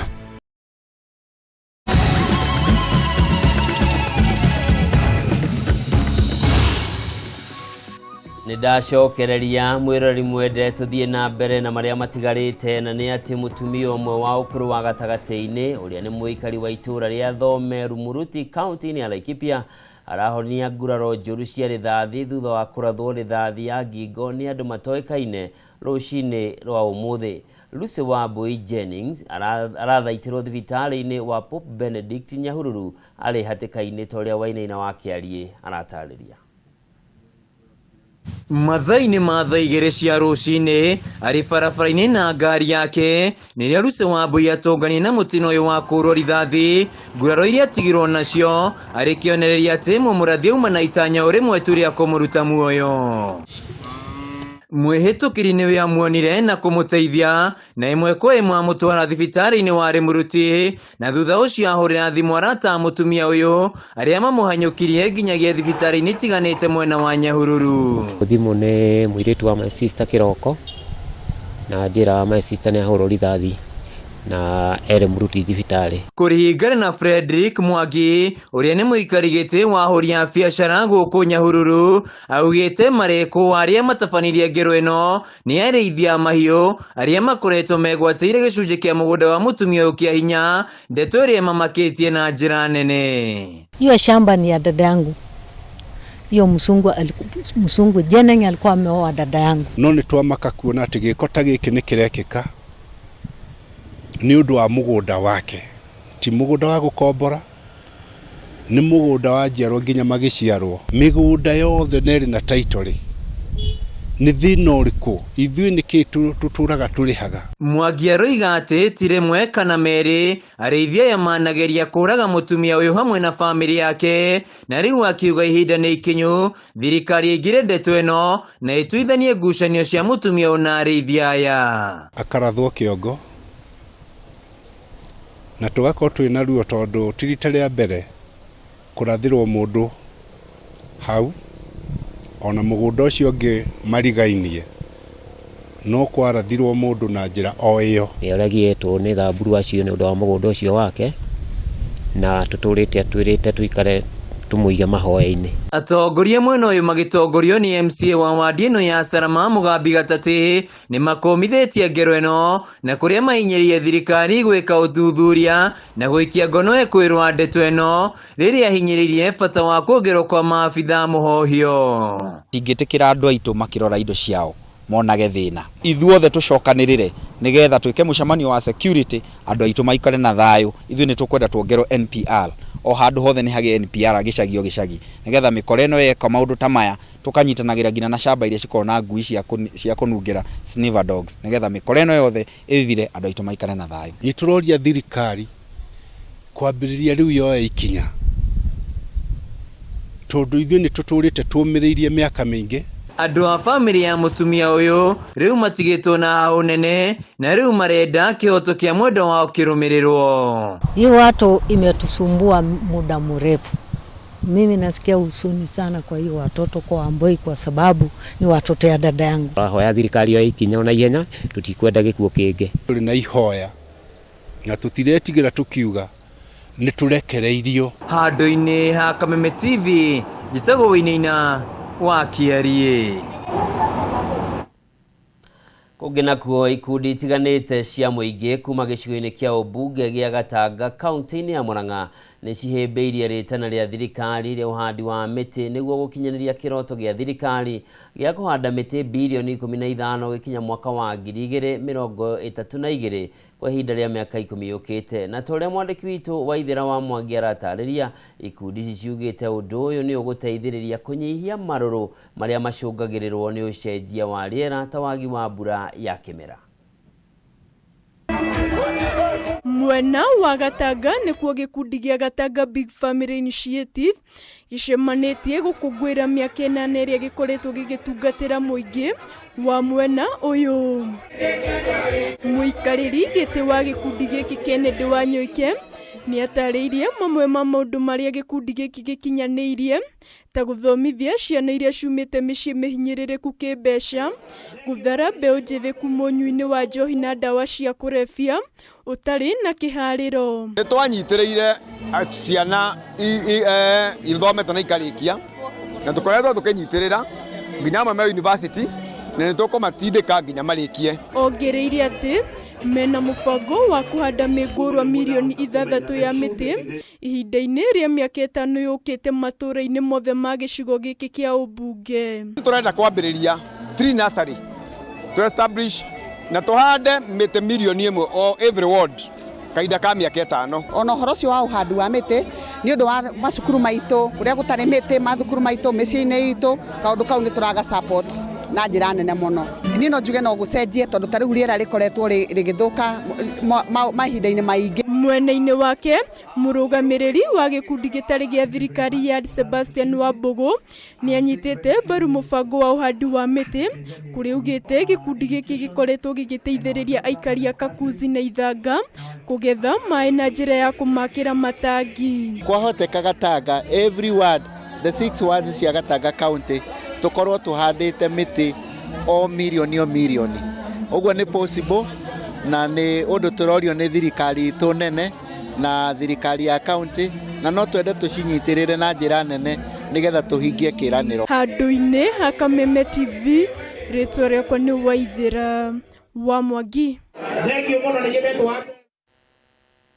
Nĩndacokereria mwĩrori mwende tuthie na mbere na maria matigarĩte, na nĩ atĩ mũtumia ũmwe wa ũkũrũ wa gatagatĩ-inĩ ũrĩa nĩ mũikari wa itũra rĩa Thome Rumuruti kaunti-inĩ ya Laikipia arahonia nguraro njũru cia rithathi thutha wa kũrathwo rithathi ya ngingo nĩ andũ matoĩkaine rũcinĩ rwa ũmũthĩ. Lucy Wambui Jennings arathaitĩrwo thibitarĩ-inĩ wa Pope Benedict Nyahururu arĩ hatĩka-inĩ ta ũrĩa Wainaina wa Kĩariĩ aratarĩria. Mathaini ma thaa igĩrĩ cia rũcinĩ arĩ barabara-inĩ na ngari yake nĩrĩa Lucy Wambui atongania na mũtino ũyũ wa kũrwo rithathi, nguraro iria atigirwo nacio arĩ kĩonereria atĩ mũmũrathi auma na itanya rĩmwe tu rĩa kũmũruta muoyo. Mwĩhĩtũkĩri nĩwe amuonire na kũmũteithia na ĩmwe kwa ĩmwe amũtwara thibitarĩ-inĩ wa Rĩmuruti, na thutha ũcio ahũrĩra thimũ arata a mũtumia ũyũ arĩa mamũhanyũkirie nginyagia thibitarĩ-inĩ itiganĩte mwena wa Nyahururu. Thimũ nĩ mũirĩtu wa my sister Kĩroko na njĩra my sister nĩ ahũrwo rithathi na Rĩmuruti thibitarĩ. Kũringana na Frederick Mwangi ũrĩa nĩ mũikari gĩtĩ wa ahũri a biacara gũkũ Nyahururu, augĩte mareko arĩa matabanirie ngero ĩno nĩ arĩithia mahiũ arĩa makoretwo megwatĩire gĩcunjĩ kĩa mũgũnda wa mũtumia ũyũ kĩa hinya, ndeto ĩrĩa mamakĩtie na njĩra nene. Hiyo shamba ni ya dada yangu. Hiyo msungu Jeneng alikuwa ameoa dada yangu. No nĩ twamaka kuona atĩ gĩko ta gĩkĩ nĩ kĩrekĩka nĩ ũndũ wa mũgũnda wake, ti mũgũnda wa gũkombora, nĩ mũgũnda wa njiarwo nginya magĩciarwo. Mĩgũnda yothe nĩ na title. Nĩ thĩna ũrĩkũ ithuĩ nĩkĩ tutũraga tũrĩhaga? Mwangi aroiga atĩ ti rĩmwe kana merĩ arĩithia aya manageria kũraga mũtumia ũyũ hamwe na bamĩrĩ yake, na rĩu akiuga ihinda nĩ ikinyu thirikari ĩingĩre ndeto ĩno na ĩtuithanie ngucanio cia mũtumia ũyũ na arĩithia aya. Akarathwo kĩongo na tugakorwo twĩna ruo tondũ ti rita rĩa mbere kũrathĩrwo mũndũ hau ona mũgũnda ũcio ũngĩ marigainie no kwarathirwo mũndũ na njĩra o ĩyo. Nĩaregĩtwo nĩ thamburu acio nĩ ũndũ wa mũgũnda ũcio wake, na tũtũrĩte atwĩrĩte tuikare tumuige mahoya-inĩ. Atongoria mwena ũyũ magĩtongorio nĩ MCA wa wadi ĩno ya Sarama Mũgambi Gatatĩ nĩ makomithĩtie ngero ĩno na kũrĩa mahinyĩrĩirie thirikari gwĩka ũthuthuria na gũikia ngono kwĩrwo ndeto ĩno rĩrĩa hinyĩrĩirie bata wa kuongerwo kwa maabitha mũhohio. Tingĩtĩkĩra andũ aitũ makĩrora indo ciao monage thĩna. Ithuothe tũcokanĩrĩre nĩgetha twĩke mũcemanio wa security, andũ aitũ maikare na thayũ. Ithuĩ nĩ tũkwenda tuongerwo NPR o handũ hothe nĩ hagĩe NPR gĩcagi o gĩcagi, nĩgetha mĩkora ĩno yeka maũndũ ta maya tũkanyitanagĩra nginya na shamba iria cikoragwo na ngui cia kũnungĩra sniffer dogs, nĩgetha mĩkora ĩno yothe ĩthire, andũ aitũ maikare na thayũ. Nĩ tũroria thirikari kwambĩrĩria rĩu yoe ikinya, tondũ ithuĩ nĩ tũtũrĩte tũmĩrĩirie mĩaka mĩingĩ. Andũ a family ya mutumia ũyũ rĩu matigĩtwo na hau nene na rĩu marenda kĩhoto kĩa mwenda wao kĩrũmĩrĩrwo. Hii watu imetusumbua muda mrefu. Mimi nasikia huzuni sana kwa hiyo watoto kwa Amboi kwa sababu ni watoto ya dada yangu. Hoya thirikari yo ikinya na ihenya tutikwenda gĩkuũ kĩngĩ. Tũrĩ na ihoya na tũtiretigĩra tukiuga nĩ tũrekereirio. Handũ-inĩ ha Kameme TV njĩtagwo Wĩinaina wa Kiarie. Kũngĩ nakuo ikundi itiganĩte cia mũingĩ kuma gĩcigo-inĩ kĩa ũmbunge gĩa Gatanga kaunti-inĩ ya Murang'a nĩ cihĩmbĩirie rĩtana rĩa thirikari rĩa ũhandi wa mĩtĩ nĩguo gũkinyanĩria kĩroto gĩa thirikari gĩa kũhanda mĩtĩ bilioni 15 gĩkinya mwaka wa 2032 kwa ihinda rĩa mĩaka 10 yũkĩte. Na tũrĩa mwandĩki witũ Waithĩra wa Mwangi aratarĩria, ikundi ici ciugĩte ũndũ ũyũ nĩ ũgũteithĩrĩria kũnyihia marũrũ marĩa macũngagĩrĩrwo nĩ ũcenjia wa rĩera ta wagi wa mbura ya kĩmera. Mwena wa Gatanga nĩkuo gĩkundi gĩa Gatanga Big Family Initiative gĩcemanĩtie gũkũngũĩra mĩaka 8 ĩrĩa gĩkoretwo gĩgĩtungatĩra mũingĩ wa mwena ũyũ. Mũikarĩri gĩtĩ wa gĩkundi gĩkĩ Kennedy wa Nyoike nĩ atarĩirie mamwe ma maũndũ marĩa gĩkundi gĩkĩ gĩkinyanĩirie ta gũthomithia ciana iria ciumĩte mĩciĩ mĩhinyĩrĩrĩku kĩmbeca, gũthara mbeũ njĩthĩ kuma ũnyui-inĩ wa njohi na ndawa cia kũrebia ũtarĩ na kĩharĩro. Nĩ twanyitĩrĩire ciana ithomete na ikarĩkia na tũkoretwo tũkĩnyitĩrĩra nginya amwe me university na nĩ tũkũmatindĩka nginya marĩkie. Ongereire atĩ mena mũbango wa kũhanda mĩngũrwa milioni 6 ya mĩtĩ ihinda-inĩ rĩa mĩaka 5 yũkĩte matũũra-inĩ mothe ma gĩcigo gĩkĩ kĩa ũmbunge. Tũrenda kwambĩrĩria tree nursery to establish na tũhande mĩtĩ milioni 1 o every ward kahinda ka mĩaka 5. Ona ũhoro ũcio wa ũhandi wa mĩtĩ nĩ ũndũ wa macukuru maitũ kũrĩa gũtarĩ mĩtĩ mathukuru maitũ mĩciĩ-inĩ itũ, kaũndũ kau nĩ tũraga support na njĩra nene mũno. Niĩ no njuge no gũcenjie tondũ ta rĩu rĩera rĩkoretwo rĩgĩthũka mahinda-inĩ maingĩ. Mwena-inĩ wake mũrũgamĩrĩri wa gĩkundi gĩtarĩ gĩa thirikari ya Sebastian Wambũgũ nĩ anyitĩte mbaru mũbango wa ũhandi wa mĩtĩ kũrĩa augĩte gĩkundi gĩkĩ gĩkoretwo gĩgĩteithĩrĩria aikari a Kakuzi na Ithanga kũgetha maĩ na njĩra ya kũmakĩra matangi. Kwahoteka Gatanga every ward the 6 wards cia Gatanga county tukorwo tuhandĩte mĩtĩ o milioni. Ũguo nĩ possible na nĩ ũndũ tũrorio nĩ thirikari itũ nene na thirikari ya county na no twende tũcinyitĩrĩre na njĩra nene nĩgetha tũhingie kĩranĩro. Handũ-inĩ ha Kameme TV, rĩtwa rĩakwa nĩ Waithĩra wa Mwangi. Thengiũ mũno nĩ nyendetwo.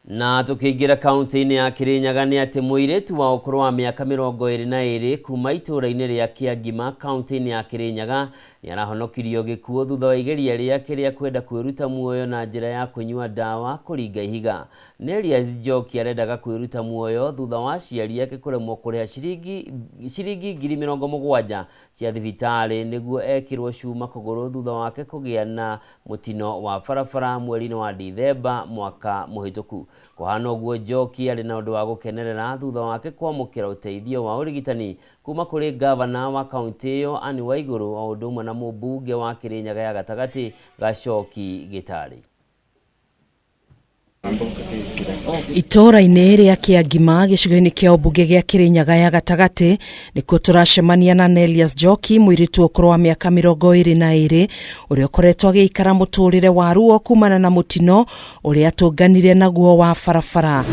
Na tukĩingĩra kaunti-inĩ ya Kirinyaga nĩ atĩ mũirĩtu wa ũkũrũ wa mĩaka 22 kuma itũũra-inĩ rĩa Kĩangima kaunti-inĩ ya Kirinyaga nĩ arahonokirio gĩkuũ thutha wa igeria rĩake rĩa kwenda kwĩruta muoyo na njĩra ya kũnyua ndawa kũringa ihiga. Nelias Njoki arendaga kwĩruta muoyo thutha wa aciari ake kũremwo kũrĩha ciringi 70,000 cia thibitarĩ nĩguo ekĩrwo cuma kũgũrũ thutha wake kũgĩa na mũtino wa barabara mweri-inĩ wa Dithemba mwaka mũhĩtũku. Kũhana ũguo Njoki arĩ na ũndũ wa gũkenerera thutha wake kwamũkĩra ũteithio wa ũrigitani kuma kũrĩ gavana wa kaunti ĩyo Anne Waigũrũ o ũndũ ũmwe na mũmbunge wa Kirinyaga ya gatagatĩ Gacoki Gĩtarĩ. Itora-inĩ rĩa Kĩangima gĩcigo-inĩ kĩa ũmbunge gĩa Kĩrĩnyaga ya gatagatĩ nĩkuo tũracemania na Nelius Njoki, mũirĩtu ũkũrũ wa mĩaka 22 ũrĩa ũkoretwo agĩikara mũtũrĩre wa ruo kumana na mũtino ũrĩa atũnganire naguo wa barabara.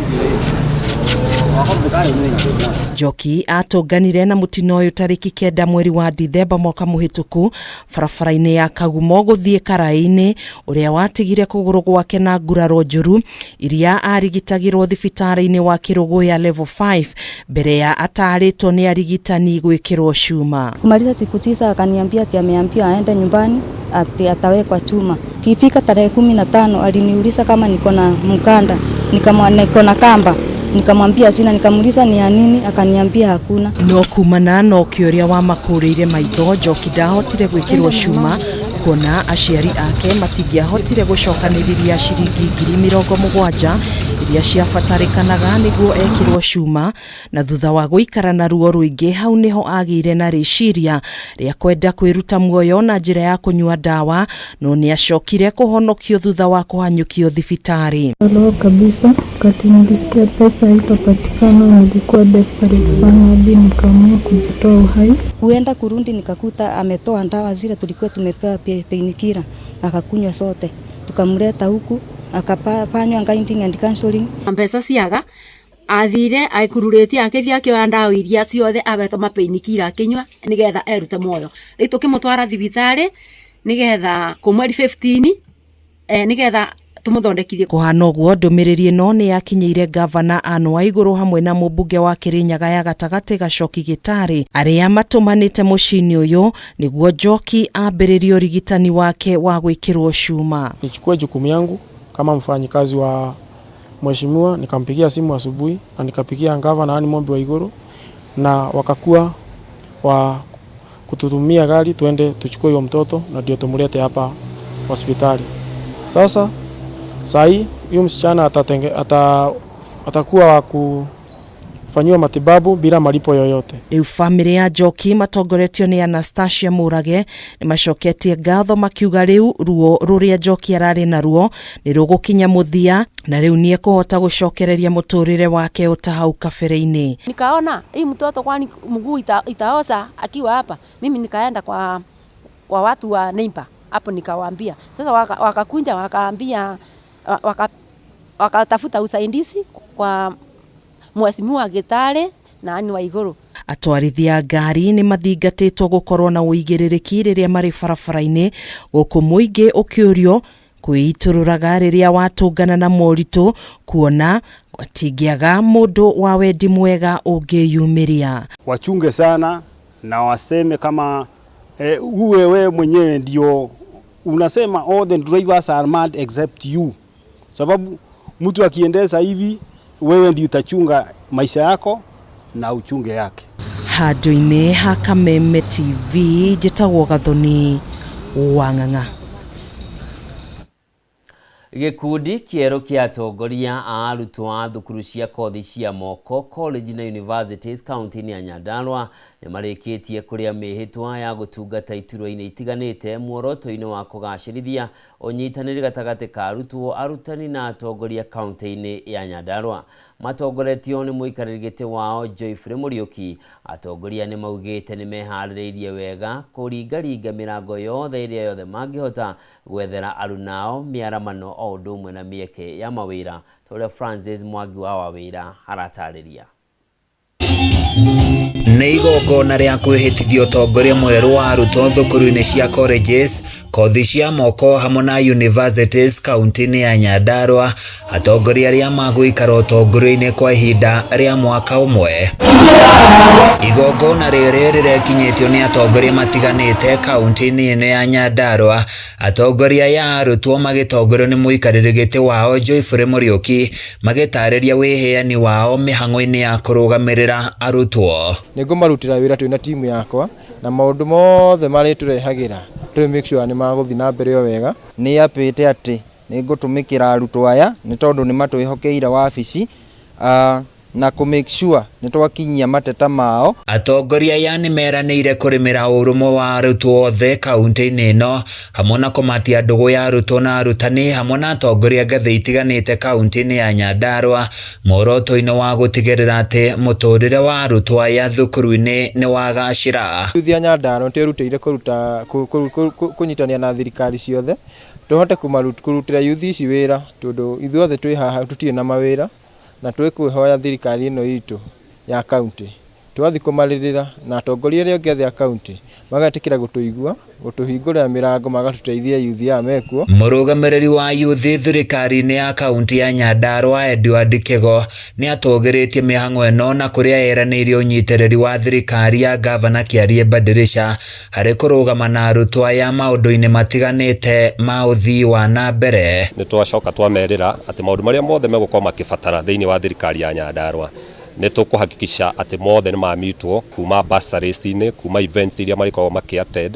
Njoki atũnganire na mũtino ũyũ tarĩki 9 mweri wa Dithemba mwaka mũhĩtũku barabara-inĩ ya Kagumo gũthiĩ Karaĩ-inĩ, ũrĩa watigire kũgũrũ gwake na nguraro njũru iria arigitagĩrwo thibitarĩ-inĩ wa Kĩrũgũya level 5 mbere ya atarĩtwo nĩ arigitani gwĩkĩrwo chuma. Kumaliza siku 9 akaniambia ati ameambiwa aende nyumbani ati atawekwa chuma. Kifika tarehe 15 aliniuliza kama niko na mkanda, nikamwambia niko na kamba. Nikamwambia sina, nikamuuliza ni ya nini, akaniambia hakuna. No kumana no kĩũria wa makũrĩire maitho, Njoki ndahotire gwĩkĩrwo chuma kuona aciari ake matingĩahotire gũcokanĩrĩria ciringi 70,000 iria ciabatarĩkanaga nĩguo ekĩrwo chuma, na thutha wa gũikara na ruo rũingĩ hau nĩho agĩire na rĩciria rĩa kwenda kwĩruta muoyo na njĩra ya kũnyua ndawa, no nĩacokire kũhonokio thutha wa kũhanyũkio thibitarĩ. Leo kabisa wakati nilisikia pesa haitapatikana nilikuwa desperate sana hadi nikaamua kujitoa uhai. Kuenda kurundi nikakuta ametoa ndawa zile tulikuwa tumepewa painkiller, akakunywa sote. Tukamleta huku akafanywa grinding and counseling. Pesa ciaga athire aikururĩtie akĩthia akĩoya ndawa iria ciothe abetwo mapainkiller akinywa nigetha erute moyo. Rĩu tũkĩmũtwara thibitarĩ nigetha ku mweri 15 nigetha tumuthondekithie. Kũhana ũguo ndũmĩrĩri ĩno nĩ yakinyĩire gavana Anne Waigũrũ hamwe na mũmbunge wa Kĩrĩnyaga ya gatagatĩ Gacoki Gĩtarĩ, arĩa matũmanĩte mũciĩ-inĩ ũyũ nĩguo Njoki ambĩrĩrie ũrigitani wake wa gwĩkĩrwo chuma. Nichukue jukumu yangu kama mfanyikazi wa mheshimiwa, nikampigia simu asubuhi na nikapigia gavana Anne Waigũrũ na wakakuwa wa kututumia gari tuende tuchukue huyo mtoto na ndio tumlete hapa hospitali. Sasa sai huyo msichana atakuwa wa kufanywa matibabu bila malipo yoyote. Rĩu family ya Njoki matongoretio nĩ Anastasia Mũrage nĩ macoketie ngatho makiuga rĩu ruo rũrĩa Njoki ararĩ naruo nĩ rũgũkinya mũthia na rĩu nĩ ekũhota gũcokereria mũtũrĩre wake ũtahau kabere-inĩ. Nikaona hii mtoto kwani mguu itaoza akiwa hapa. Mimi nikaenda kwa watu wa neighbor hapo nikawaambia. Sasa wakakunja wakaambia wakatafuta usaidizi kwa mheshimiwa Gĩtarĩ na Anne Waigũrũ. Atwarithia ngari nĩ mathingatĩtwo gũkorwo na ũigĩrĩrĩki rĩrĩa marĩ barabara-inĩ, gũkũ mũingĩ ũkĩũrio kwĩitũrũraga rĩrĩa watũngana na moritũ, kuona atingĩaga mũndũ wa wendi mwega ũngĩyumĩria. Wachunge sana na waseme kama wewe mwenyewe ndio unasema all the drivers are mad except you. Sababu mtu akiendesha hivi wewe ndio utachunga maisha yako na uchunge yake. Handũ-inĩ ha Kameme TV njĩtagwo Gathoni Wang'ang'a. Gĩkundi kĩerũ kĩa atongoria a arutwo a thukuru cia kothi cia moko, college na universities kaunti-inĩ ya Nyandarua nĩ marĩkĩtie kũrĩa mĩhĩtwa ya gũtungata iturwa-inĩ itiganĩte muoroto-inĩ wa kũgacĩrithia ũnyitanĩri gatagatĩ ka arutwo, arutani na atongoria kaunti-inĩ ya Nyandarua. Matongoretio nĩ mũikarĩri gĩtĩ wao Joyfrey Mũriũki. Atongoria nĩ maugĩte nĩ meharĩrĩirie wega kũringaringa mĩrango yothe ĩrĩa yothe mangĩhota gwethera arunao mĩaramano o ũndũ ũmwe na mĩeke ya mawĩra. Tũrĩa Francis Mwangi wa wawĩra aratarĩria. Nĩ igongona rĩa kwĩhĩtithia ũtongoria mwerũ wa arutwo thukuru-inĩ cia colleges, kothi cia moko hamwe na universities kaunti-inĩ ya Nyandarua, atongoria arĩa magũikara ũtongoria-inĩ kwa ihinda rĩa mwaka ũmwe. Igongona rĩrĩ rĩrekinyĩtio nĩ atongoria matiganĩte kaunti-inĩ ĩno ya Nyandarua, atongoria ya arutwo magĩtongorio nĩ mũikarĩri gĩtĩ wao Joyfrey Mũriũki, magĩtarĩria wĩheani wao mĩhang'o-inĩ ya kũrũgamĩrĩra arutwo. Nĩngũmarutĩra wĩra twĩna timu yakwa na maũndũ mothe marĩ tũrehagĩra tũ make sure nĩ magũthiĩ na mbere o wega. Nĩ apĩte atĩ nĩngũtũmĩkĩra arutwo aya nĩ tondũ nĩ matwĩhokeire wabici na ku make sure ni twakinyia mateta mao. Atongoria aya nĩ meranĩire kũrĩmĩra ũrũmwe wa arutwo othe kaunti-inĩ ĩno hamwe na kũmatia ndũgũ ya arutwo na arutani hamwe na atongoria ngathĩ itiganĩte kaunti-inĩ ya Nyandarua muoroto-inĩ wa gũtigĩrĩra atĩ mũtũrĩre wa arutwo aya thukuru-inĩ nĩ wagacĩra. Yuthi ya Nyandarua twĩrutĩire kũnyitania na thirikari ciothe tuhote kũrutĩra yuthi ici wĩra tondũ ithuothe twĩ haha tutirĩ na mawĩra na twĩkwĩhoya thirikari ĩno itũ ya kaunti twathi kũmarĩrĩra na atongoria arĩa angĩ a kaunti magatĩkĩra gũtũigua gũtũhingũrĩra mĩrango magatũteithia yuthi ya mekuo. Mũrũgamĩrĩri wa yuthi thirikari-inĩ ya kaunti ya Nyandarua Edward Kego nĩ atũgĩrĩtie mĩhang'o ĩno na kũrĩa eranĩire ũnyitĩrĩri wa thirikari ya gavana Kĩarie Badirisha harĩ kũrũgama na arutwo aya maũndũ-inĩ matiganĩte ma ũthii wa na mbere. Nĩ twacoka twamerĩra atĩ maũndũ marĩa mothe megũkorwo makĩbatara thĩinĩ wa thirikari ya Nyandarua nĩ tũkũhakikisha atĩ mothe nĩ mamitwo kuma bursaries-inĩ kuma events iria marĩkoragwo makĩ-attend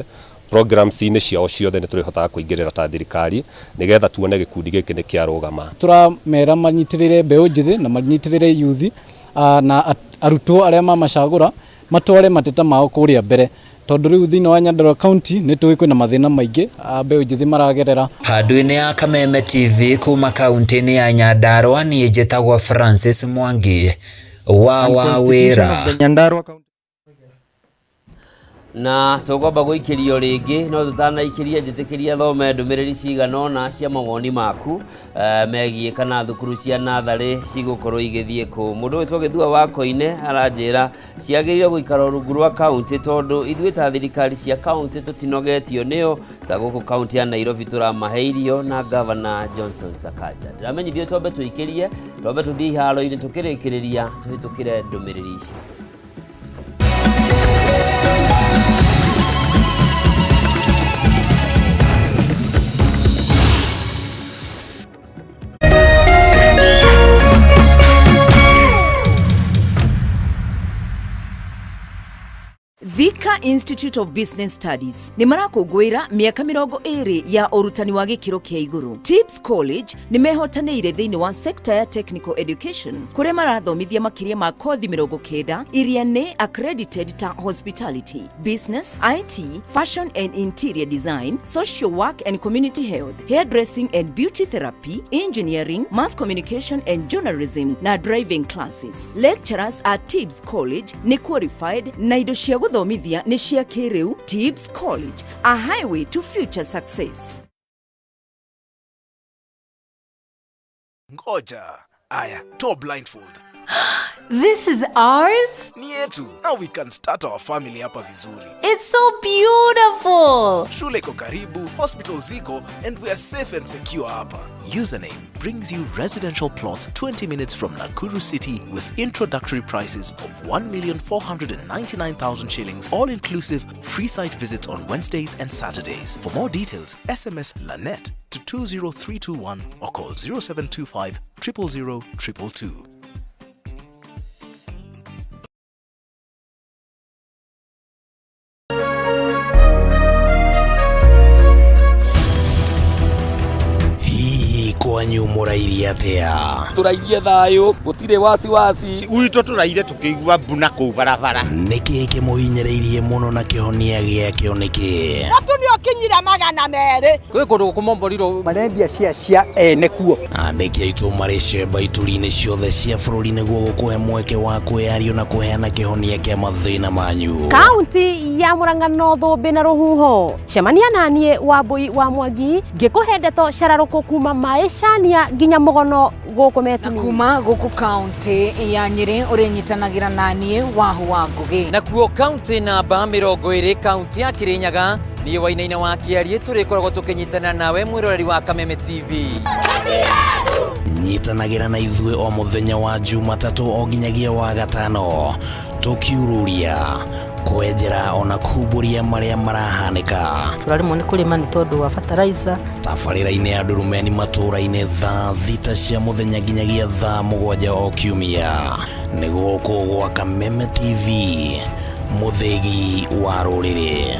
programs-inĩ ciao ciothe nĩ tũrĩhotaga kũingĩrĩra ta thirikari nĩgetha tuone gĩkundi gĩkĩ nĩ kĩarũgama. Tũramera manyitĩrĩre mbeũ njĩthĩ na manyitĩrĩre yuthi na arutwo arĩa mamacagũra matware mateta mao kũrĩa mbere tondũ rĩu thĩinĩ wa Nyandarua County nĩ tũĩ kwĩna mathĩna maingĩ mbeũ njĩthĩ maragerera. Handũ-inĩ ya Kameme TV kuma kaunti-inĩ ya Nyandarua niĩ njĩtagwo Francis Mwangi wa wĩra. Na tũgomba gũikĩrio rĩngĩ no tũtanaikĩria njĩtĩkĩria thome ndũmĩrĩri cigana ũna cia mawoni maku megiĩ kana thukuru cia natharĩ cigũkorwo igĩthiĩ kũ. Mũndũ wĩtwo Gĩthua wa Koine aranjĩra ciagĩrĩire gũikara rungu rwa kaunti tondũ ithuĩ ta thirikari cia kaunti tũtinogetio nĩyo ta gũkũ kaunti ya Nairobi tũramahe irio na gavana Johnson Sakaja. Ndĩramenyithio twambe tũikĩrie twambe tũthiĩ iharo-inĩ tũkĩrĩkĩrĩria tũhĩtũkĩre ndũmĩrĩri ici. Thika Institute of Business Studies nĩ marakũngũĩra mĩaka 20 ya ũrutani wa gĩkĩro kĩa igũrũ. Tips College nĩ mehotanĩire thĩinĩ wa sector ya technical education kũrĩa marathomithia makĩria ma kothi 90 iria nĩ accredited ta hospitality, business, IT, fashion and interior design, social work and community health, hairdressing and beauty therapy, engineering, mass communication and journalism na driving classes. Lecturers at Tips College nĩ qualified na indo cia gũthomithia nĩ cia kĩrĩu. Tips College, a highway to future success. Ngoja, aya, toa blindfold. This is ours? Ni yetu. Now we can start our family hapa vizuri. It's so beautiful. Shule iko karibu, hospital ziko, and we are safe and secure hapa. Username brings you residential plots 20 minutes from Nakuru City with introductory prices of 1,499,000 shillings, all inclusive, free site visits on Wednesdays and Saturdays. For more details, SMS Lanet to 20321 or call 0725 000 222. Kwanyu mũrairi atia? Tũraigua thayũ, gũtirĩ wasiwasi. Uitũ tũraire tũkĩigua mbuna kũu barabara. Nĩkĩ kĩmũhinyĩrĩirie mũno na kĩhonia gĩakĩo nĩkĩ? Watu nĩ okinyira 200. Kwĩ kũndũ kũmomborirwo marendia cia ene kuo. Andĩki aitũ marĩ cemba ituri-inĩ ciothe cia bũrũri nĩguo gũkũhe mweke wa kwĩyario na kũheana kĩhonia kĩa mathĩna manyu. Kaunti ya Murang'a no Thũmbĩ na Rũhuho. Cemania naniĩ Wambui wa Mwangi ngĩkũhe ndeto cararũkũ kuma Maĩcania nginya Mũgono gũkũ Metuni. Na kuma gũkũ kaunti ya Nyĩrĩ ũrĩnyitanagĩra naniĩ Wahu wa Ngũgĩ. Na kuo kaunti namba 20 kaunti ya Kĩrĩnyaga niĩ Wainaina wa Kĩarie tũrĩkoragwo tũkĩnyitana nawe mwĩroreri wa Kameme TV. Nyitanagĩra na ithuĩ o mũthenya wa Jumatatũ o nginyagia wa Gatano tũkiururia kwenjera ona kumbũria marĩa marahanĩka. Tũrarĩmwo nĩ kũrĩma nĩ tondũ wa fertilizer. Tabarĩra-inĩ ya ndũrũmeni matũra-inĩ thaa 6 cia mũthenya nginyagia thaa 7 o kiumia. Nĩ gũkũ gwa Kameme TV, mũthegi wa rũrĩrĩ.